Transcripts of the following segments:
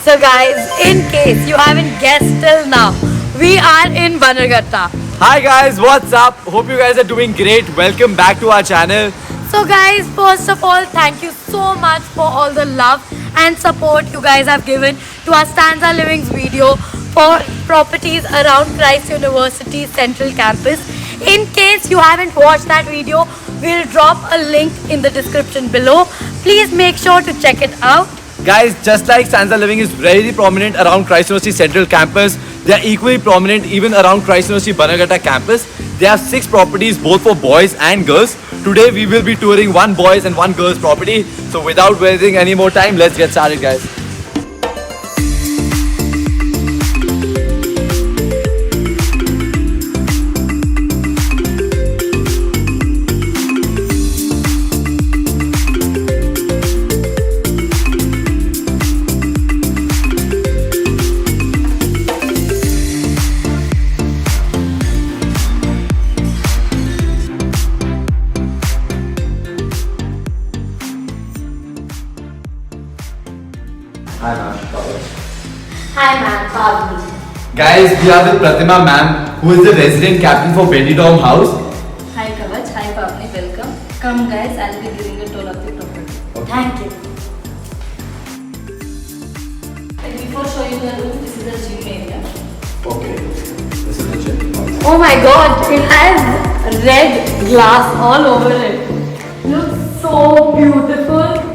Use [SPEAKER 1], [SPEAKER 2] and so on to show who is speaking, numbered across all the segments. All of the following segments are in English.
[SPEAKER 1] So guys, in case you haven't guessed till now, we are in Bannerghatta.
[SPEAKER 2] Hi guys, what's up? Hope you guys are doing great. Welcome back to our channel.
[SPEAKER 1] So guys, first of all, thank you so much for all the love and support you guys have given to our Stanza Living's video for properties around Christ University Central Campus. In case you haven't watched that video, we'll drop a link in the description below. Please make sure to check it out.
[SPEAKER 2] Guys, just like Stanza Living is very prominent around Christ University Central Campus, they are equally prominent even around Christ University Bannerghatta campus. They have 6 properties both for boys and girls. Today we will be touring one boys and one girls property. So without wasting any more time, let's get started guys. Hi ma'am, Kavach.
[SPEAKER 1] Hi ma'am, Kavach.
[SPEAKER 2] Guys, we are with Pratima ma'am, who is the resident captain for Benidorm house.
[SPEAKER 3] Hi Kavach, hi Pavni, welcome. Come guys, I'll be giving a tour of the property.
[SPEAKER 2] Okay.
[SPEAKER 1] Thank you.
[SPEAKER 3] And before showing the room, this is the gym area.
[SPEAKER 2] Okay, this is the gym.
[SPEAKER 1] Oh my god, it has red glass all over it. Looks so beautiful.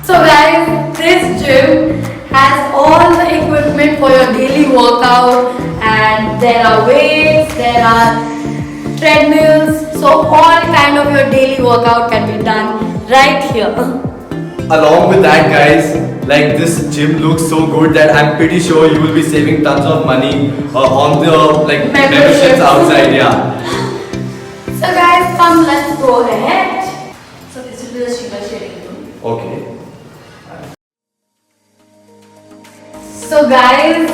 [SPEAKER 1] So guys, this gym has all the equipment for your daily workout, and there are weights, there are treadmills, so all kind of your daily workout can be done right here.
[SPEAKER 2] Along with that guys, like this gym looks so good that I'm pretty sure you will be saving tons of money on the memberships outside, yeah.
[SPEAKER 1] So guys, come, let's go ahead.
[SPEAKER 3] So this will be the single sharing room.
[SPEAKER 2] Okay.
[SPEAKER 1] So guys,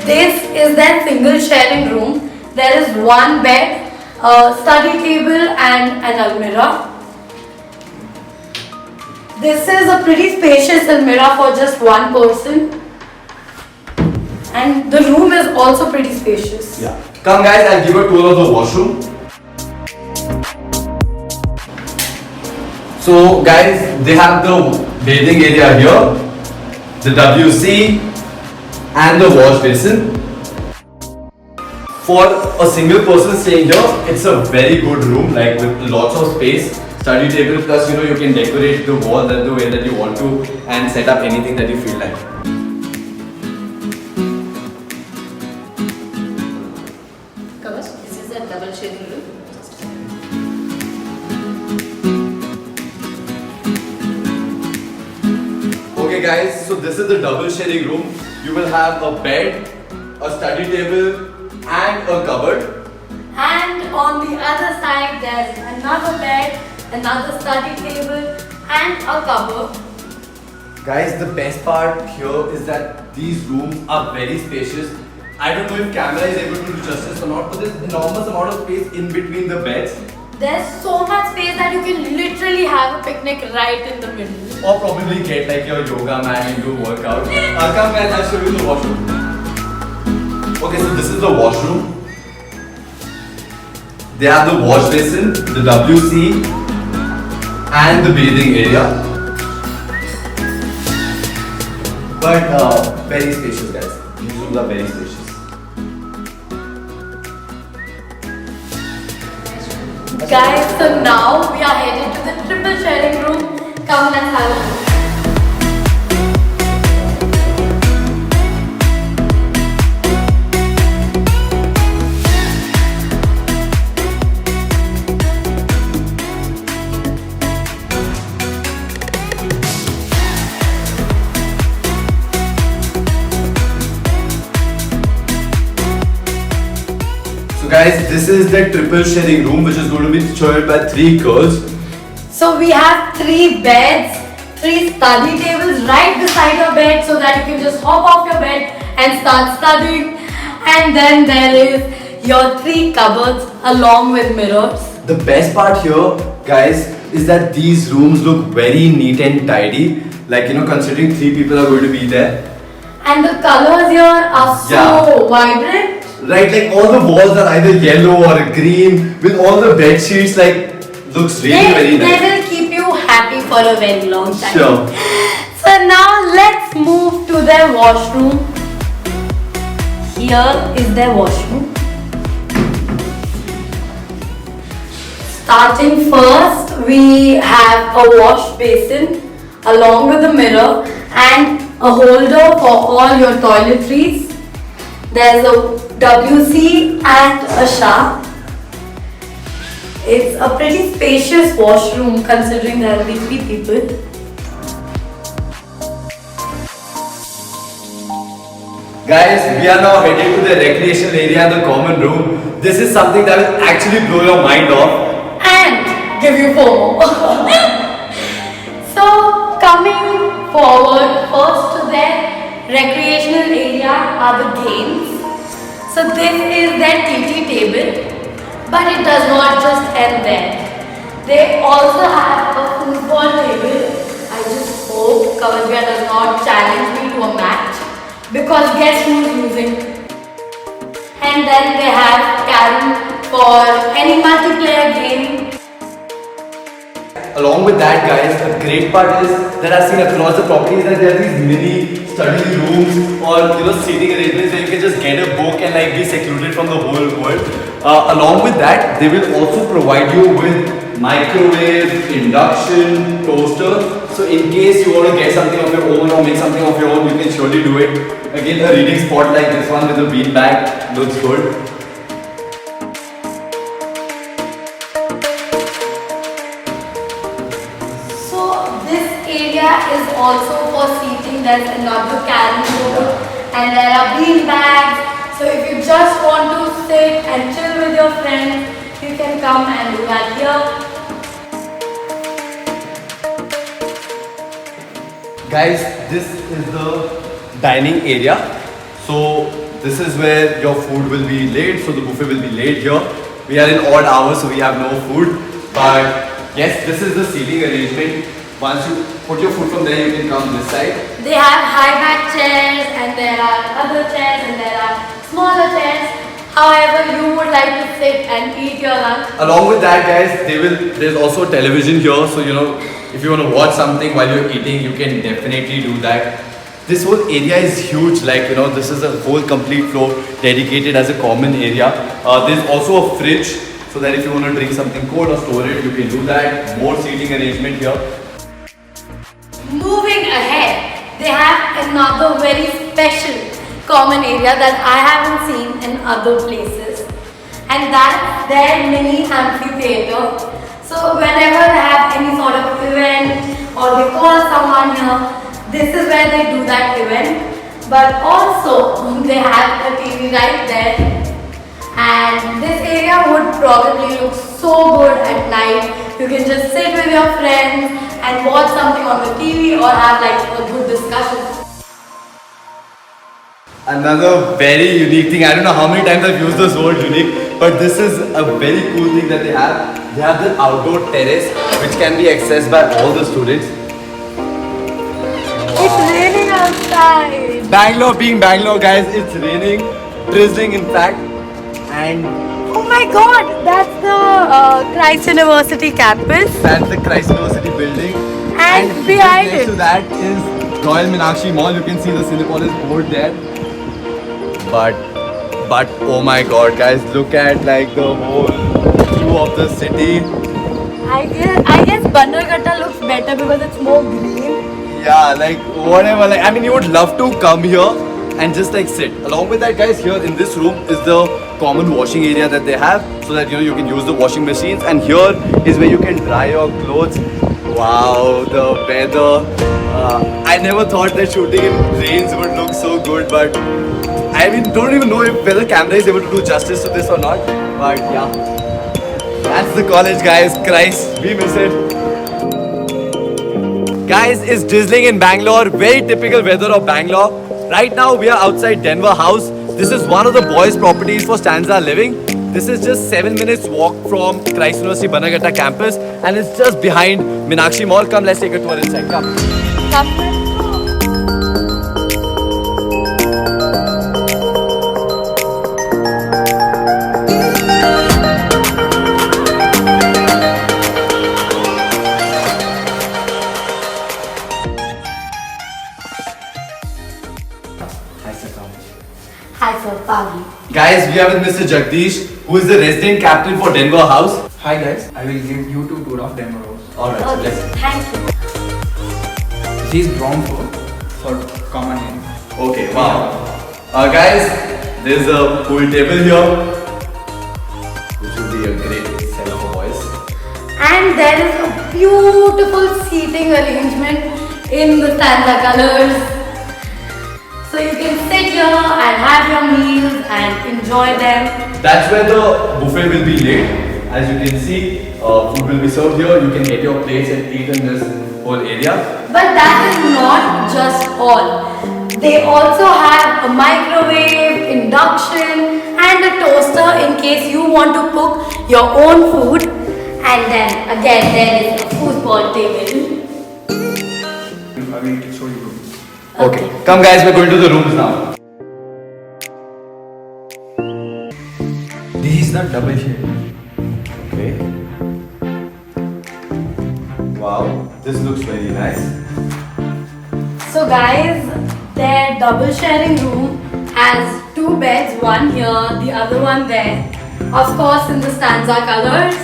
[SPEAKER 1] this is that single sharing room. There is one bed, a study table and an almirah. This is a pretty spacious almirah for just one person. And the room is also pretty spacious.
[SPEAKER 2] Yeah. Come guys, I'll give a tour of the washroom. So guys, they have the bathing area here, the WC and the wash basin. For a single person staying here, it's a very good room, like with lots of space, study table, plus you can decorate the wall the way that you want to and set up anything that you feel like.
[SPEAKER 3] Kavach, this is a double sharing room.
[SPEAKER 2] Okay guys, so this is the double sharing room. You will have a bed, a study table and a cupboard.
[SPEAKER 1] And on the other side, there's another bed, another study table and a cupboard.
[SPEAKER 2] Guys, the best part here is that these rooms are very spacious. I don't know if camera is able to do justice or not, but there's enormous amount of space in between the beds.
[SPEAKER 1] There's so much space that you can literally have a picnic right in the middle.
[SPEAKER 2] Or probably get like your yoga mat and do workout. Come guys, I'll show you the washroom. Okay, so this is the washroom. They have the wash basin, the WC and the bathing area. But very spacious guys. These rooms are very spacious.
[SPEAKER 1] Guys, so now we are headed to the triple sharing room. Come, let's have a look.
[SPEAKER 2] So guys, this is the triple sharing room which is going to be shared by 3 girls.
[SPEAKER 1] So we have 3 beds, 3 study tables right beside your bed so that you can just hop off your bed and start studying. And then there is your 3 cupboards along with mirrors.
[SPEAKER 2] The best part here, guys, is that these rooms look very neat and tidy. Like, considering 3 people are going to be there.
[SPEAKER 1] And the colors here are so vibrant.
[SPEAKER 2] Right, like all the walls are either yellow or green with all the bed sheets, like looks really very nice.
[SPEAKER 1] They will keep you happy for a very long time.
[SPEAKER 2] Sure.
[SPEAKER 1] So now let's move to their washroom. Here is their washroom. Starting first, we have a wash basin along with a mirror and a holder for all your toiletries. There's a WC and a shower. It's a pretty spacious washroom considering there will be 3 people.
[SPEAKER 2] Guys, we are now headed to the recreational area, the common room. This is something that will actually blow your mind off.
[SPEAKER 1] And give you FOMO. So coming forward, first to their recreational area are the games. So this is their TT table, but it does not just end there. They also have a football table. I just hope Kavach does not challenge me to a match because guess who's losing? And then they have carom for any multiplayer game.
[SPEAKER 2] Along with that, guys, the great part is that I've seen across the property is that there are these mini study rooms or seating arrangements where you can just get a book and like be secluded from the whole world. Along with that, they will also provide you with microwave, induction, toaster. So in case you want to get something of your own or make something of your own, you can surely do it. Again, a reading spot like this one with a bean bag looks good.
[SPEAKER 1] Is also for seating. There's another carom board and there are bean bags. So if you just want to sit and chill with your friends, you can come and do that here.
[SPEAKER 2] Guys, this is the dining area. So this is where your food will be laid. So the buffet will be laid here. We are in odd hours, so we have no food. But yes, this is the seating arrangement. Once you put your foot from there, you can come this side.
[SPEAKER 1] They have high back chairs and there are other chairs and there are smaller chairs. However you would like to sit and eat your lunch.
[SPEAKER 2] Along with that, guys, there's also television here. So if you want to watch something while you're eating, you can definitely do that. This whole area is huge. Like this is a whole complete floor dedicated as a common area. There's also a fridge so that if you want to drink something cold or store it, you can do that. More seating arrangement here.
[SPEAKER 1] Moving ahead, they have another very special common area that I haven't seen in other places, and that's their mini amphitheater. So whenever they have any sort of event or they call someone here, this is where they do that event. But also they have a TV right there, and this area would probably look so good at night. You can just sit with your friends and watch something on the TV or have like a good discussion.
[SPEAKER 2] Another very unique thing, I don't know how many times I've used this word unique, but this is a very cool thing that they have. They have the outdoor terrace which can be accessed by all the students.
[SPEAKER 1] It's raining outside.
[SPEAKER 2] Bangalore being Bangalore, guys, it's raining, drizzling in fact, and
[SPEAKER 1] oh my god, that's the Christ University campus.
[SPEAKER 2] That's the Christ University building.
[SPEAKER 1] And behind
[SPEAKER 2] next
[SPEAKER 1] it,
[SPEAKER 2] to that is Royal Meenakshi Mall. You can see the Cinepolis board there. But oh my god, guys, look at like the whole view of the city.
[SPEAKER 1] I guess Bannerghatta looks better because it's more green.
[SPEAKER 2] Yeah, like whatever. Like I mean, you would love to come here and just like sit. Along with that, guys, here in this room is the common washing area that they have, so that you can use the washing machines. And here is where you can dry your clothes. Wow, the weather. I never thought that shooting in rains would look so good, but I mean, don't even know if whether camera is able to do justice to this or not. But yeah, that's the college, guys. Christ, we miss it. Guys, it's drizzling in Bangalore. Very typical weather of Bangalore. Right now, we are outside Denver House. This is one of the boys' properties for Stanza Living. This is just 7 minutes walk from Christ University Bannerghatta campus, and it's just behind Meenakshi Mall. Come, let's take a tour inside. Come.
[SPEAKER 1] Hi sir, Pagi.
[SPEAKER 2] Guys, we are with Mr. Jagdish, who is the resident captain for Denver House.
[SPEAKER 4] Hi guys, I will give you two tour of Denver House.
[SPEAKER 2] Alright, so
[SPEAKER 1] Okay,
[SPEAKER 2] let's.
[SPEAKER 1] thank you.
[SPEAKER 4] This is ground floor for common area.
[SPEAKER 2] Okay, wow. Guys, there's a pool table here, which will be a great setup for boys.
[SPEAKER 1] And there is a beautiful seating arrangement in the Stanza colors. So you can sit here and have your meals and enjoy them.
[SPEAKER 2] That's where the buffet will be laid. As you can see, food will be served here. You can get your plates and eat in this whole area.
[SPEAKER 1] But that is not just all. They also have a microwave, induction and a toaster in case you want to cook your own food. And then again there is a foosball table.
[SPEAKER 4] I will show you rooms.
[SPEAKER 2] Okay, come guys, we're going to the rooms now.
[SPEAKER 4] This is the double shade.
[SPEAKER 2] Okay. Wow, this looks very nice.
[SPEAKER 1] So guys, their double sharing room has two beds, one here, the other one there. Of course in the Stanza colors.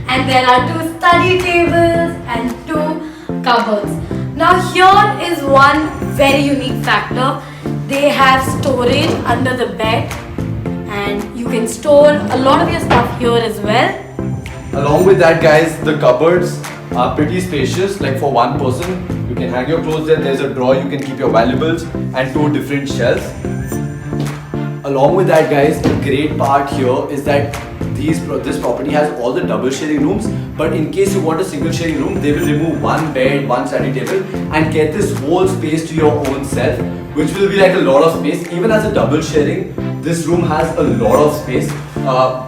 [SPEAKER 1] And there are two study tables and two cupboards. Now here is one very unique factor. They have storage under the bed and you can store a lot of your stuff here as well.
[SPEAKER 2] Along with that, guys, the cupboards are pretty spacious. Like for one person, you can hang your clothes there. There's a drawer, you can keep your valuables and two different shelves. Along with that, guys, the great part here is that this property has all the double sharing rooms, but in case you want a single sharing room, they will remove one bed, one study table and get this whole space to your own self, which will be like a lot of space. Even as a double sharing, this room has a lot of space.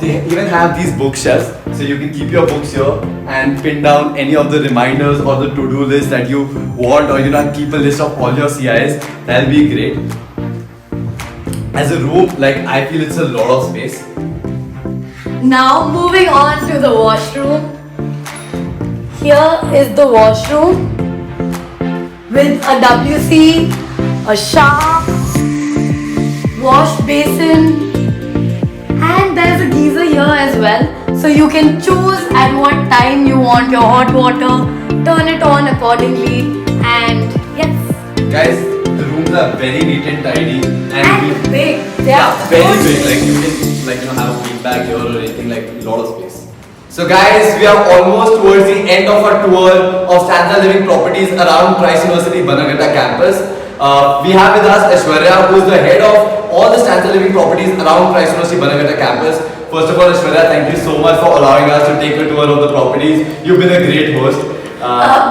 [SPEAKER 2] They even have these bookshelves, so you can keep your books here and pin down any of the reminders or the to-do list that you want, or keep a list of all your CIs. That'll be great. As a room, like I feel it's a lot of space.
[SPEAKER 1] Now moving on to the washroom. Here is the washroom with a WC, a shower, wash basin, and there's a geyser here as well. So you can choose at what time you want your hot water, turn it on accordingly, and yes.
[SPEAKER 2] Guys, the rooms are very neat and tidy,
[SPEAKER 1] And big. They are
[SPEAKER 2] very
[SPEAKER 1] good.
[SPEAKER 2] big. Like you can have a bean bag here or anything, like a lot of space. So guys, we are almost towards the end of our tour of Stanza Living Properties around Christ University Bannerghatta campus. We have with us Aishwarya, who is the head of all the Stanza Living Properties around Christ University Bannerghatta campus. First of all, Aishwarya, thank you so much for allowing us to take a tour of the properties. You've been a great host.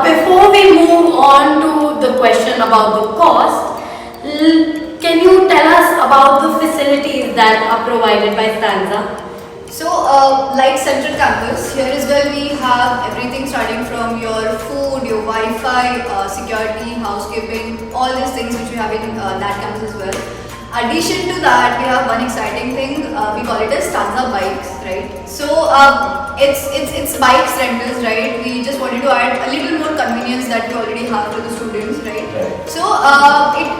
[SPEAKER 1] Before we move on to the question about the cost, can you tell us about the facilities that are provided by Stanza?
[SPEAKER 5] So, like Central Campus, here is where we have everything starting from your food, your Wi-Fi, security, housekeeping, all these things which we have in that campus as well. Addition to that, we have one exciting thing. We call it as Stanza Bikes, right? So, it's bikes rentals, right? We just wanted to add a little more convenience that we already have to the students, right? So,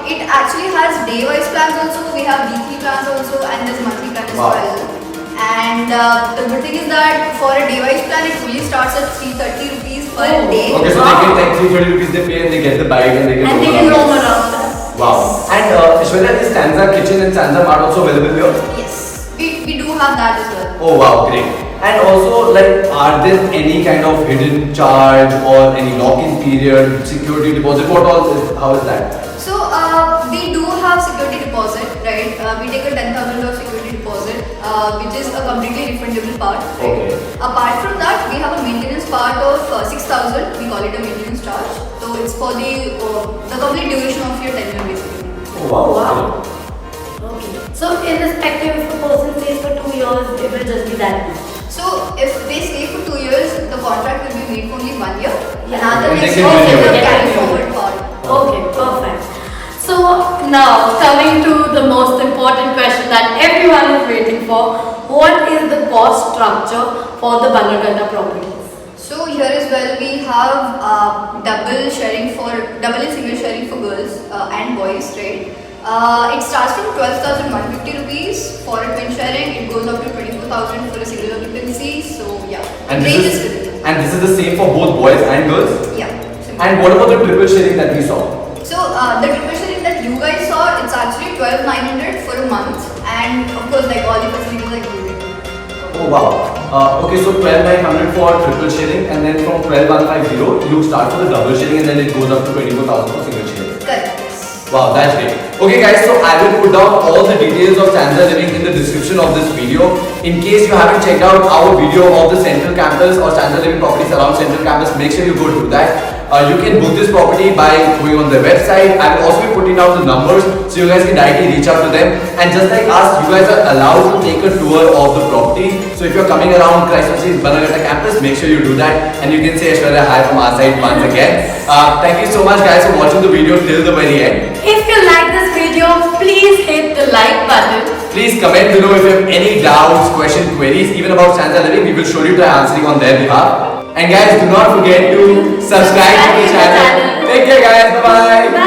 [SPEAKER 5] it actually has day-wise plans also. We have weekly plans also, and there's monthly plans as well. And the good thing is that for a day-wise plan, it really starts at 330 rupees per day.
[SPEAKER 2] Okay, so they get like 330 rupees they pay and they get the bike and they can
[SPEAKER 1] roam around.
[SPEAKER 2] Wow. And Aishwarya, is Stanza Kitchen and Stanza Mart also available here?
[SPEAKER 5] Yes, we do have that as well.
[SPEAKER 2] Oh wow, great. And also, like, are there any kind of hidden charge or any lock-in period, security deposit? How is that?
[SPEAKER 5] So, we do have security deposit, right? We take a 10,000 of security deposit, which is a completely refundable part. Right?
[SPEAKER 2] Okay.
[SPEAKER 5] Apart from that, we have a maintenance part of 6,000. We call it a maintenance charge. So it's for the complete duration of your tenure, basically.
[SPEAKER 2] Oh wow.
[SPEAKER 1] Okay. So irrespective if a person stays for 2 years, it will just be that much.
[SPEAKER 5] So if they stay for 2 years, the contract will be made for only 1 year.
[SPEAKER 1] Yeah.
[SPEAKER 5] Another
[SPEAKER 2] And they
[SPEAKER 5] next
[SPEAKER 2] can
[SPEAKER 5] year
[SPEAKER 2] renew
[SPEAKER 5] they
[SPEAKER 2] it.
[SPEAKER 5] will carry forward for.
[SPEAKER 1] Okay, perfect. So now coming to the most important question that everyone is waiting for, what is the cost structure for the Bannerghatta properties?
[SPEAKER 5] So here as well we have double and single sharing for girls and boys, right? It starts from 12,150 rupees for a twin sharing. It goes up to 24,000 for a single occupancy. So yeah,
[SPEAKER 2] And
[SPEAKER 5] range
[SPEAKER 2] this
[SPEAKER 5] is
[SPEAKER 2] is
[SPEAKER 5] good.
[SPEAKER 2] and this is the same for both boys and girls.
[SPEAKER 5] Yeah. Simple.
[SPEAKER 2] And what about the triple sharing that we saw?
[SPEAKER 5] So the triple sharing that you guys saw, it's actually 12,900 for a month, and of course like all the facilities are included.
[SPEAKER 2] Oh wow. Okay, so 12,900 for triple sharing, and then from 12,150 you start for the double sharing, and then it goes up to 24,000 for single sharing.
[SPEAKER 5] Correct.
[SPEAKER 2] Wow, that's great. Okay guys, so I will put down all the details of Stanza Living in the description of this video. In case you haven't checked out our video of the Central Campus or Stanza Living Properties around Central Campus, make sure you go do that. You can book this property by going on their website. I will also be putting down the numbers so you guys can directly reach out to them. And just like us, you guys are allowed to take a tour of the property. So if you're coming around Christ University Bannerghatta campus, make sure you do that. And you can say Aishwarya hi from our side once again. Thank you so much guys for watching the video till the very end.
[SPEAKER 1] If you like this video, please hit the like button.
[SPEAKER 2] Please comment below if you have any doubts, questions, queries, even about Stanza Living. We will show you the answering on their behalf. And guys, do not forget to subscribe to the channel. Take care guys, bye-bye.
[SPEAKER 1] Bye.